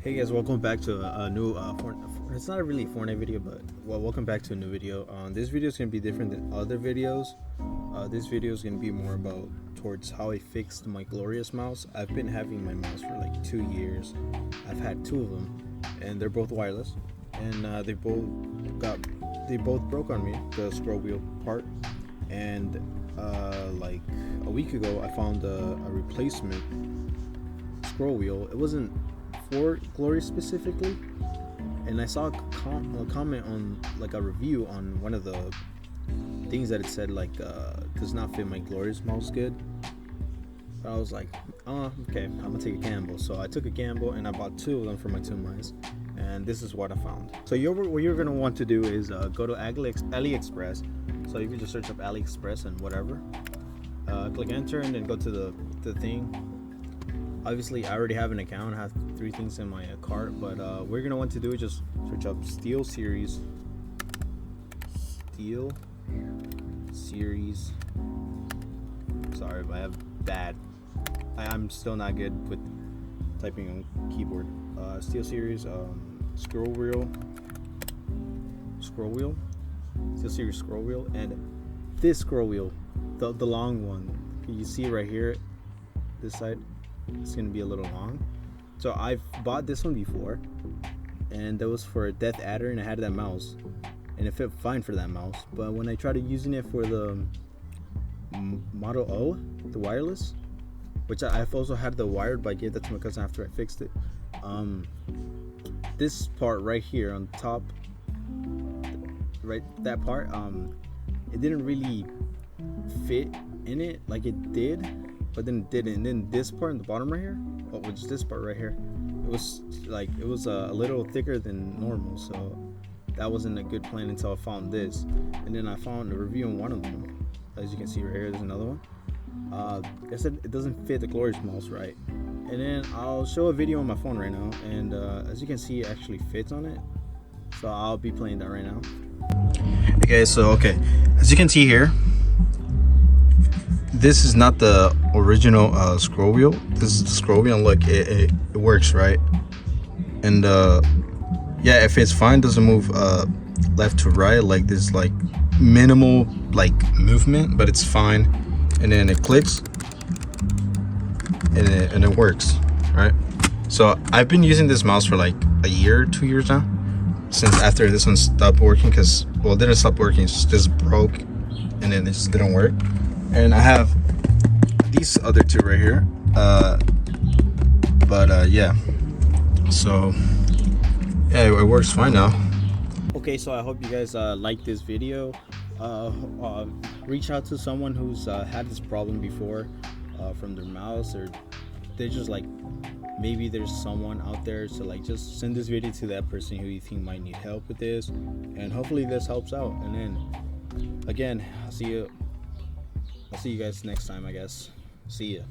Hey guys, welcome back to a new it's not really a Fortnite video, but welcome back to a new video. This video is gonna be different than other videos. This video is gonna be more about towards how I fixed my Glorious mouse. I've been having my mouse for like 2 years. I've had two of them, and they're both wireless, and they both broke on me, the scroll wheel part. And like a week ago, I found a replacement scroll wheel. It wasn't for Glorious specifically, and I saw a comment on like a review on one of the things that it said like does not fit my Glorious mouse good. But I was like, oh, okay, I'm gonna take a gamble. So I took a gamble and I bought two of them for my two mice, and this is what I found. So what you're gonna want to do is go to AliExpress. So you can just search up AliExpress and whatever, click enter, and then go to the thing. Obviously, I already have an account. I have 3 things in my cart, but what you're gonna want to do is just search up SteelSeries. Sorry, but I have bad. I'm still not good with typing on keyboard. SteelSeries scroll wheel. SteelSeries scroll wheel, and this scroll wheel, the long one. You see it right here, this side. It's gonna be a little long. So I've bought this one before, and that was for a Death Adder, and I had that mouse, and it fit fine for that mouse. But when I tried using it for the Model O, the wireless, which I've also had the wired, but I gave that to my cousin after I fixed it. This part right here on top, right, that part, it didn't really fit in it like it did, but then it didn't. And then this part in the bottom right here, which is this part right here, it was a little thicker than normal, so that wasn't a good plan until I found this. And then I found a review on one of them. As you can see right here, there's another one. I said it doesn't fit the Glorious mouse right, and then I'll show a video on my phone right now, and as you can see, it actually fits on it, so I'll be playing that right now. Okay, so as you can see here, this is not the original scroll wheel. This is the scroll wheel. Look, it works, right? And yeah, it fits fine. Doesn't move left to right like this, like minimal like movement, but it's fine. And then it clicks, and it works, right? So I've been using this mouse for like a year, 2 years now, since after this one stopped working, because, well, it didn't stop working, it just broke, and then it just didn't work. And I have these other two right here, yeah, so yeah, it works fine now. Okay, so I hope you guys like this video. Reach out to someone who's had this problem before from their mouse, or they're just like, maybe there's someone out there, so like just send this video to that person who you think might need help with this, and hopefully this helps out. And then again, I'll see you guys next time, I guess. See ya.